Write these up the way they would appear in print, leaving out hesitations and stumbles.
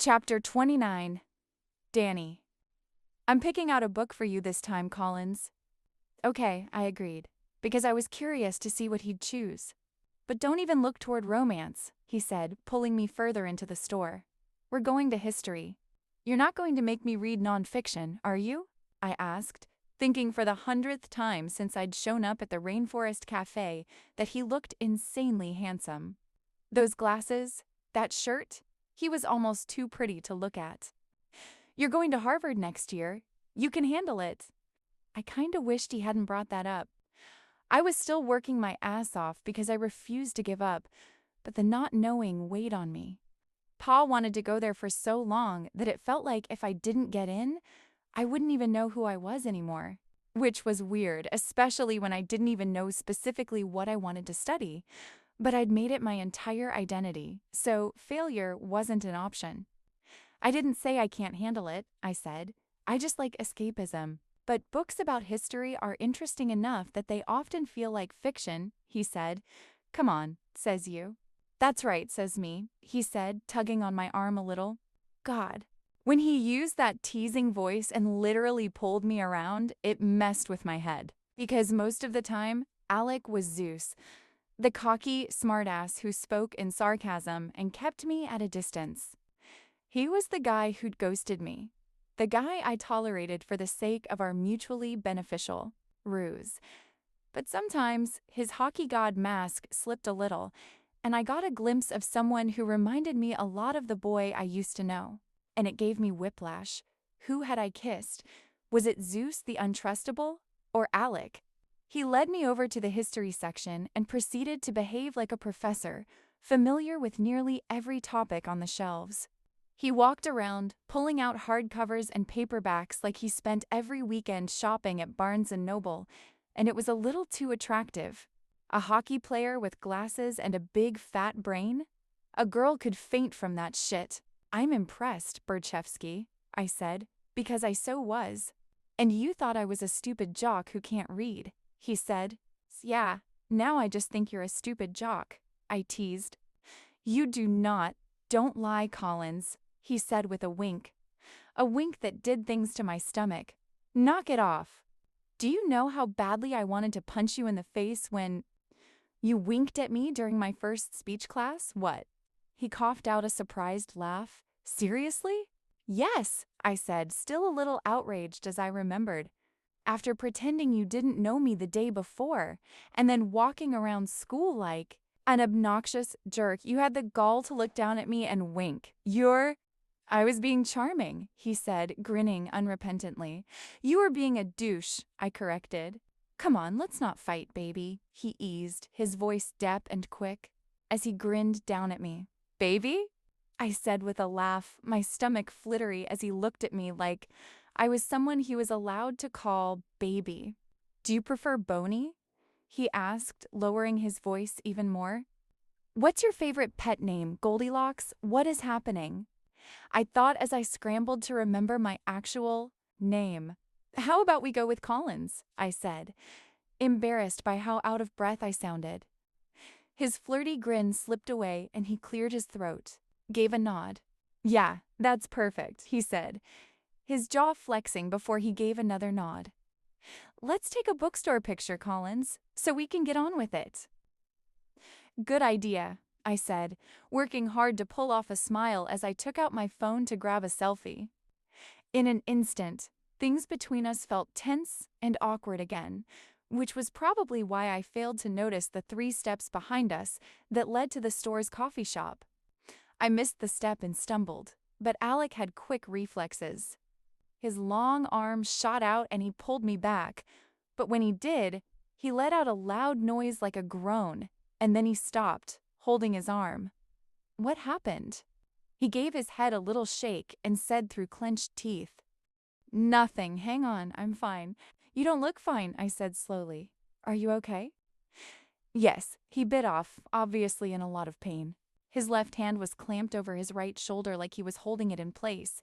Chapter 29. Danny. I'm picking out a book for you this time, Collins. Okay, I agreed, because I was curious to see what he'd choose. But don't even look toward romance, he said, pulling me further into the store. We're going to history. You're not going to make me read nonfiction, are you? I asked, thinking for the 100th time since I'd shown up at the Rainforest Cafe that he looked insanely handsome. Those glasses, that shirt, he was almost too pretty to look at. You're going to Harvard next year. You can handle it. I kinda wished he hadn't brought that up. I was still working my ass off because I refused to give up, but the not knowing weighed on me. Pa wanted to go there for so long that it felt like if I didn't get in, I wouldn't even know who I was anymore. Which was weird, especially when I didn't even know specifically what I wanted to study. But I'd made it my entire identity, so failure wasn't an option. I didn't say I can't handle it, I said. I just like escapism. But books about history are interesting enough that they often feel like fiction, he said. Come on, says you. That's right, says me, he said, tugging on my arm a little. God. When he used that teasing voice and literally pulled me around, it messed with my head. Because most of the time, Alec was Zeus, the cocky smartass who spoke in sarcasm and kept me at a distance. He was the guy who'd ghosted me, the guy I tolerated for the sake of our mutually beneficial ruse. But sometimes his hockey god mask slipped a little, and I got a glimpse of someone who reminded me a lot of the boy I used to know. And it gave me whiplash. Who had I kissed? Was it Zeus the untrustable? Or Alec? He led me over to the history section and proceeded to behave like a professor, familiar with nearly every topic on the shelves. He walked around, pulling out hardcovers and paperbacks like he spent every weekend shopping at Barnes & Noble, and it was a little too attractive. A hockey player with glasses and a big fat brain? A girl could faint from that shit. I'm impressed, Berchevsky, I said, because I so was. And you thought I was a stupid jock who can't read, he said. Yeah, now I just think you're a stupid jock, I teased. You do not. Don't lie, Collins, he said with a wink that did things to my stomach. Knock it off. Do you know how badly I wanted to punch you in the face when you winked at me during my first speech class? What? He coughed out a surprised laugh. Seriously? Yes, I said, still a little outraged as I remembered. After pretending you didn't know me the day before, and then walking around school like an obnoxious jerk, you had the gall to look down at me and wink. I was being charming, he said, grinning unrepentantly. You were being a douche, I corrected. Come on, let's not fight, baby, he eased, his voice deep and quick, as he grinned down at me. Baby? I said with a laugh, my stomach flittery as he looked at me like I was someone he was allowed to call baby. Do you prefer Boney? He asked, lowering his voice even more. What's your favorite pet name, Goldilocks? What is happening? I thought as I scrambled to remember my actual name. How about we go with Collins? I said, embarrassed by how out of breath I sounded. His flirty grin slipped away and he cleared his throat, gave a nod. Yeah, that's perfect, he said, his jaw flexing before he gave another nod. Let's take a bookstore picture, Collins, so we can get on with it. Good idea, I said, working hard to pull off a smile as I took out my phone to grab a selfie. In an instant, things between us felt tense and awkward again, which was probably why I failed to notice the 3 steps behind us that led to the store's coffee shop. I missed the step and stumbled, but Alec had quick reflexes. His long arm shot out and he pulled me back, but when he did, he let out a loud noise like a groan, and then he stopped, holding his arm. What happened? He gave his head a little shake and said through clenched teeth, Nothing, hang on, I'm fine. You don't look fine, I said slowly. Are you okay? Yes, he bit off, obviously in a lot of pain. His left hand was clamped over his right shoulder like he was holding it in place.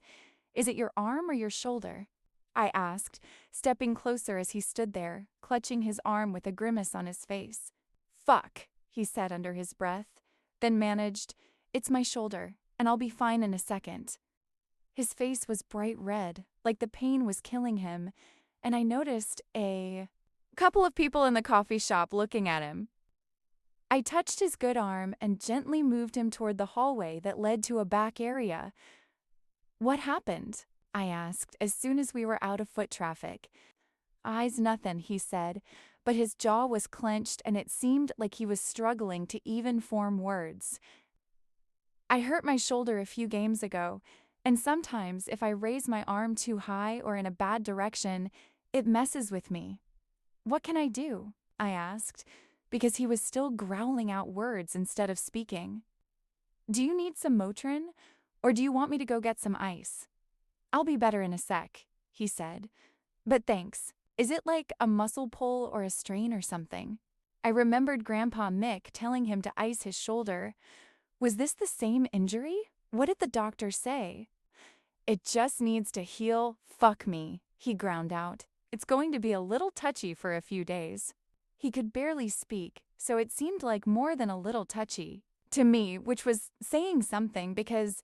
Is it your arm or your shoulder? I asked, stepping closer as he stood there, clutching his arm with a grimace on his face. Fuck, he said under his breath, then managed, It's my shoulder, and I'll be fine in a second. His face was bright red, like the pain was killing him, and I noticed a couple of people in the coffee shop looking at him. I touched his good arm and gently moved him toward the hallway that led to a back area. "What happened?" I asked as soon as we were out of foot traffic. "Eyes nothin'," he said, but his jaw was clenched and it seemed like he was struggling to even form words. "I hurt my shoulder a few games ago, and sometimes if I raise my arm too high or in a bad direction, it messes with me." "What can I do?" I asked, because he was still growling out words instead of speaking. "Do you need some Motrin, or do you want me to go get some ice?" "I'll be better in a sec," he said. "But thanks. Is it like a muscle pull or a strain or something?" I remembered Grandpa Mick telling him to ice his shoulder. Was this the same injury? What did the doctor say? "It just needs to heal, fuck me," he ground out. "It's going to be a little touchy for a few days." He could barely speak, so it seemed like more than a little touchy to me, which was saying something because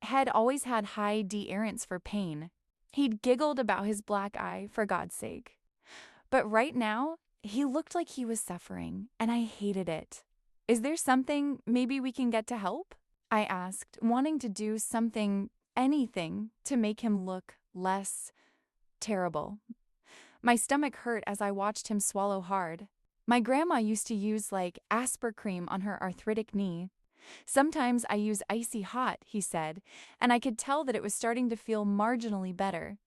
had always had high deerrance for pain. He'd giggled about his black eye, for God's sake. But right now, he looked like he was suffering, and I hated it. "Is there something maybe we can get to help?" I asked, wanting to do something, anything, to make him look less terrible. My stomach hurt as I watched him swallow hard. My grandma used to use Asper cream on her arthritic knee. "Sometimes I use icy hot," he said, and I could tell that it was starting to feel marginally better.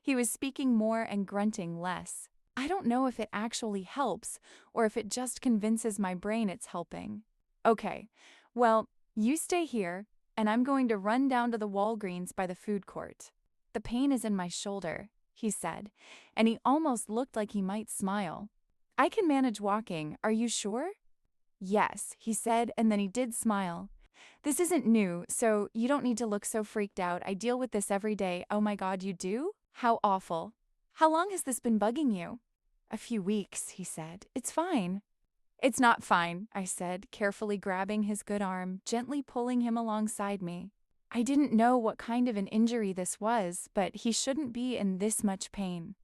He was speaking more and grunting less. I don't know if it actually helps or if it just convinces my brain it's helping. "Okay, well, you stay here, and I'm going to run down to the Walgreens by the food court. The pain is in my shoulder," he said, and he almost looked like he might smile. "I can manage walking, are you sure?" "Yes," he said, and then he did smile. "This isn't new, so you don't need to look so freaked out. I deal with this every day." "Oh my God, you do? How awful. How long has this been bugging you?" "A few weeks," he said. "It's fine." "It's not fine," I said, carefully grabbing his good arm, gently pulling him alongside me. I didn't know what kind of an injury this was, but he shouldn't be in this much pain.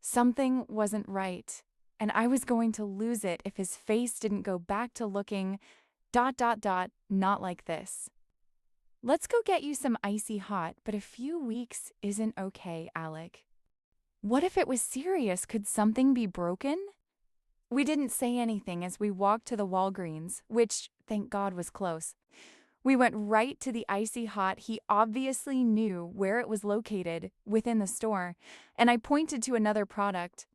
Something wasn't right, and I was going to lose it if his face didn't go back to looking ... not like this. "Let's go get you some icy hot, but a few weeks isn't okay, Alec." What if it was serious? Could something be broken? We didn't say anything as we walked to the Walgreens, which, thank God, was close. We went right to the icy hot. He obviously knew where it was located within the store, and I pointed to another product.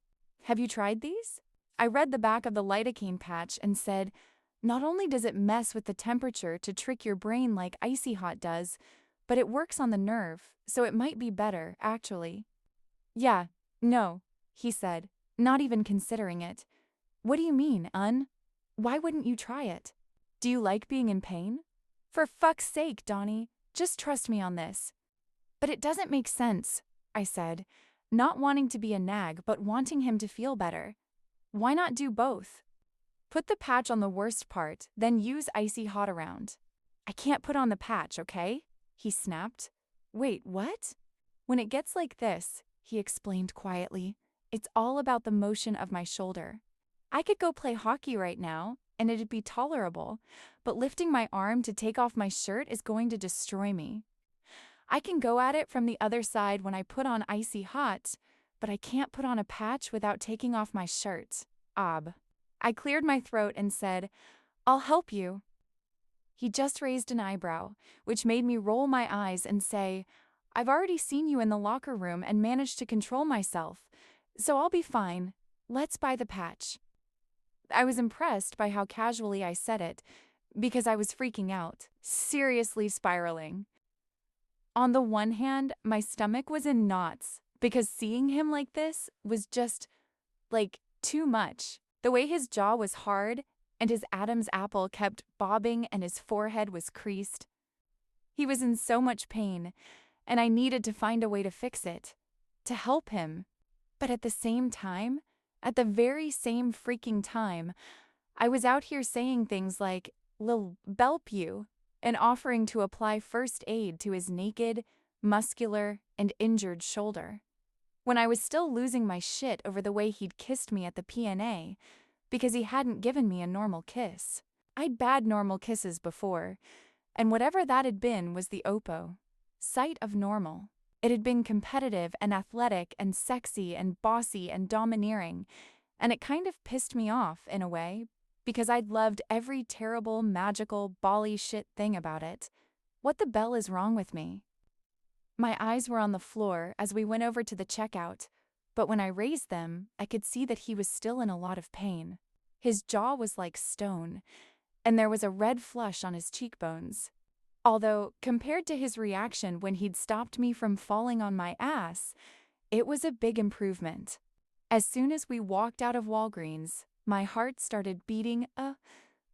"Have you tried these?" I read the back of the lidocaine patch and said, "Not only does it mess with the temperature to trick your brain like icy hot does, but it works on the nerve, so it might be better, actually." "Yeah, no," he said, not even considering it. "What do you mean, Why wouldn't you try it? Do you like being in pain?" "For fuck's sake, Donnie, just trust me on this." "But it doesn't make sense," I said, not wanting to be a nag but wanting him to feel better. "Why not do both? Put the patch on the worst part, then use icy hot around." "I can't put on the patch, okay?" he snapped. "Wait, what?" "When it gets like this," he explained quietly, "it's all about the motion of my shoulder. I could go play hockey right now, and it'd be tolerable, but lifting my arm to take off my shirt is going to destroy me. I can go at it from the other side when I put on icy hot, but I can't put on a patch without taking off my shirt. I cleared my throat and said, "I'll help you." He just raised an eyebrow, which made me roll my eyes and say, "I've already seen you in the locker room and managed to control myself, so I'll be fine. Let's buy the patch." I was impressed by how casually I said it, because I was freaking out, seriously spiraling. On the one hand, my stomach was in knots, because seeing him like this was just, too much. The way his jaw was hard, and his Adam's apple kept bobbing and his forehead was creased. He was in so much pain, and I needed to find a way to fix it, to help him. But at the same time, at the very same freaking time, I was out here saying things like, "Lil belp you," and offering to apply first aid to his naked, muscular, and injured shoulder. When I was still losing my shit over the way he'd kissed me at the PNA, because he hadn't given me a normal kiss. I'd bad normal kisses before, and whatever that had been was the Oppo. Sight of normal. It had been competitive and athletic and sexy and bossy and domineering, and it kind of pissed me off, in a way, because I'd loved every terrible, magical, bally shit thing about it. What the bell is wrong with me? My eyes were on the floor as we went over to the checkout, but when I raised them, I could see that he was still in a lot of pain. His jaw was like stone, and there was a red flush on his cheekbones. Although, compared to his reaction when he'd stopped me from falling on my ass, it was a big improvement. As soon as we walked out of Walgreens, my heart started beating a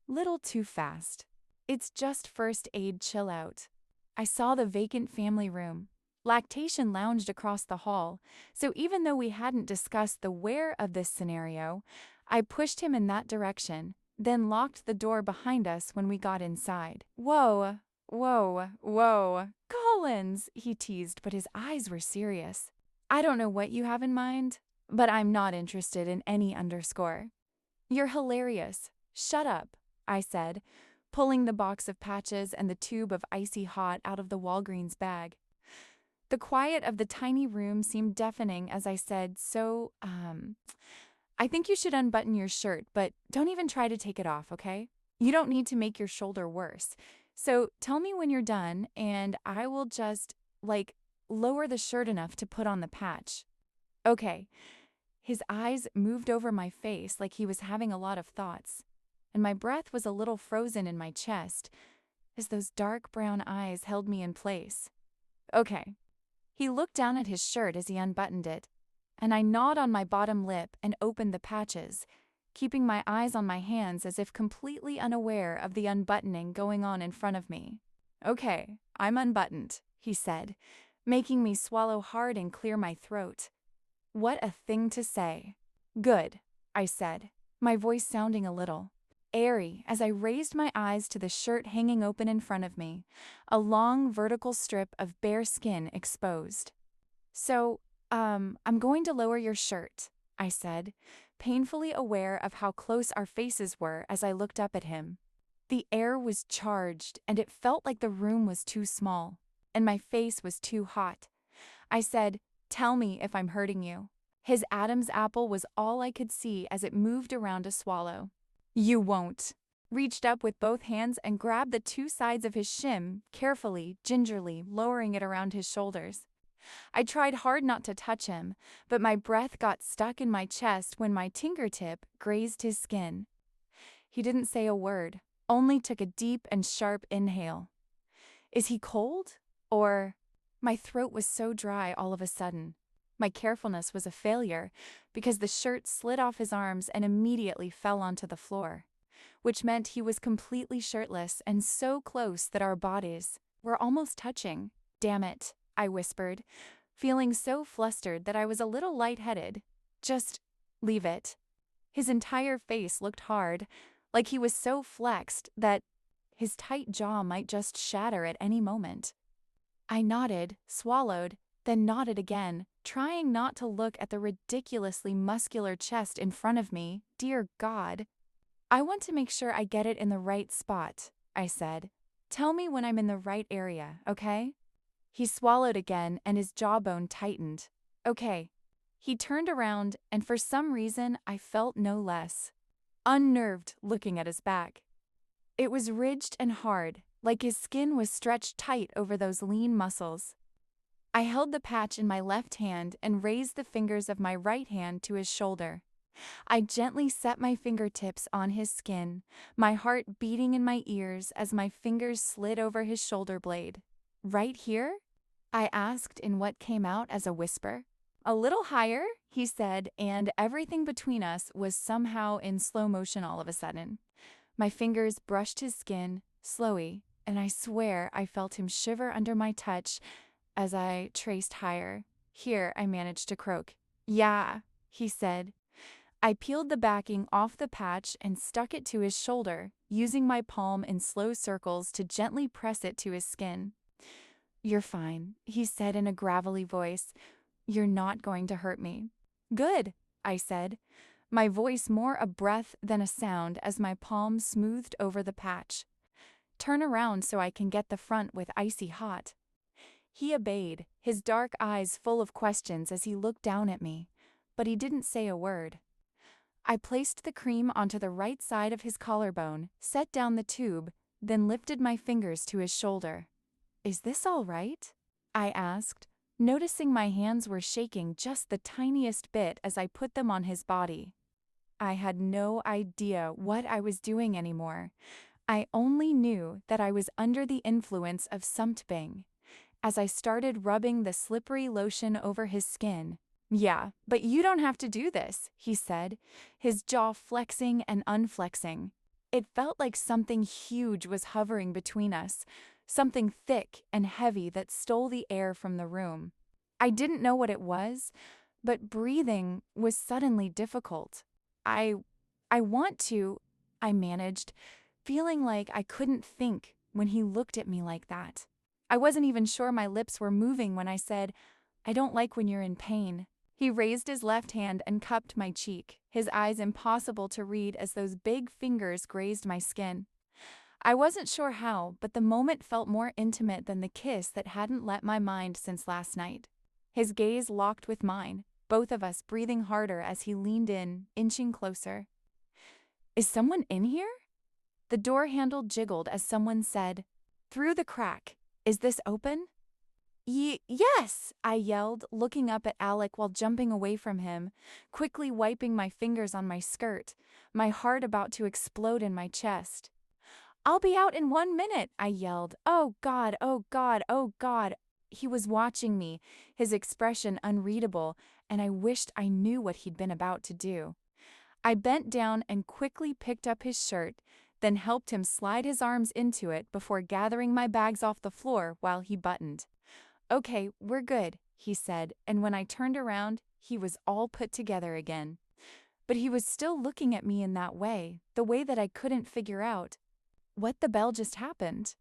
little too fast. It's just first aid chill out. I saw the vacant family room. Lactation lounged across the hall, so even though we hadn't discussed the where of this scenario, I pushed him in that direction, then locked the door behind us when we got inside. Whoa, whoa. Collins, he teased, but his eyes were serious. I don't know what you have in mind, but I'm not interested in any underscore. You're hilarious. Shut up, I said, pulling the box of patches and the tube of icy hot out of the Walgreens bag. The quiet of the tiny room seemed deafening as I said, I think you should unbutton your shirt, but don't even try to take it off, okay? You don't need to make your shoulder worse. So tell me when you're done, and I will just, lower the shirt enough to put on the patch. Okay. His eyes moved over my face like he was having a lot of thoughts, and my breath was a little frozen in my chest as those dark brown eyes held me in place. Okay. He looked down at his shirt as he unbuttoned it, and I gnawed on my bottom lip and opened the patches, keeping my eyes on my hands as if completely unaware of the unbuttoning going on in front of me. Okay, I'm unbuttoned, he said, making me swallow hard and clear my throat. What a thing to say. Good, I said, my voice sounding a little airy as I raised my eyes to the shirt hanging open in front of me, a long vertical strip of bare skin exposed. So, I'm going to lower your shirt, I said, painfully aware of how close our faces were as I looked up at him. The air was charged, and it felt like the room was too small, and my face was too hot. I said, tell me if I'm hurting you. His Adam's apple was all I could see as it moved around to swallow. You won't. Reached up with both hands and grabbed the two sides of his shim, carefully, gingerly, lowering it around his shoulders. I tried hard not to touch him, but my breath got stuck in my chest when my fingertip grazed his skin. He didn't say a word, only took a deep and sharp inhale. Is he cold? Or... My throat was so dry all of a sudden. My carefulness was a failure because the shirt slid off his arms and immediately fell onto the floor, which meant he was completely shirtless and so close that our bodies were almost touching. Damn it, I whispered, feeling so flustered that I was a little lightheaded. Just leave it. His entire face looked hard, like he was so flexed that his tight jaw might just shatter at any moment. I nodded, swallowed, then nodded again, trying not to look at the ridiculously muscular chest in front of me. Dear God. I want to make sure I get it in the right spot, I said. Tell me when I'm in the right area, okay? He swallowed again and his jawbone tightened. Okay. He turned around and for some reason I felt no less unnerved looking at his back. It was ridged and hard, like his skin was stretched tight over those lean muscles. I held the patch in my left hand and raised the fingers of my right hand to his shoulder. I gently set my fingertips on his skin, my heart beating in my ears as my fingers slid over his shoulder blade. Right here? I asked in what came out as a whisper. A little higher, he said, and everything between us was somehow in slow motion all of a sudden. My fingers brushed his skin, slowly, and I swear I felt him shiver under my touch as I traced higher. Here, I managed to croak. Yeah, he said. I peeled the backing off the patch and stuck it to his shoulder, using my palm in slow circles to gently press it to his skin. You're fine, he said in a gravelly voice. You're not going to hurt me. Good, I said, my voice more a breath than a sound as my palm smoothed over the patch. Turn around so I can get the front with icy hot. He obeyed, his dark eyes full of questions as he looked down at me, but he didn't say a word. I placed the cream onto the right side of his collarbone, set down the tube, then lifted my fingers to his shoulder. Is this all right? I asked, noticing my hands were shaking just the tiniest bit as I put them on his body. I had no idea what I was doing anymore. I only knew that I was under the influence of something. As I started rubbing the slippery lotion over his skin. Yeah, but you don't have to do this, he said, his jaw flexing and unflexing. It felt like something huge was hovering between us, something thick and heavy that stole the air from the room. I didn't know what it was, but breathing was suddenly difficult. I want to, I managed, feeling like I couldn't think when he looked at me like that. I wasn't even sure my lips were moving when I said, I don't like when you're in pain. He raised his left hand and cupped my cheek, his eyes impossible to read as those big fingers grazed my skin. I wasn't sure how, but the moment felt more intimate than the kiss that hadn't left my mind since last night. His gaze locked with mine, both of us breathing harder as he leaned in, inching closer. Is someone in here? The door handle jiggled as someone said, through the crack, is this open? Yes, I yelled, looking up at Alec while jumping away from him, quickly wiping my fingers on my skirt, my heart about to explode in my chest. I'll be out in 1 minute, I yelled. Oh God, oh God, oh God. He was watching me, his expression unreadable, and I wished I knew what he'd been about to do. I bent down and quickly picked up his shirt, then helped him slide his arms into it before gathering my bags off the floor while he buttoned. Okay, we're good, he said, and when I turned around, he was all put together again. But he was still looking at me in that way, the way that I couldn't figure out what the bell just happened.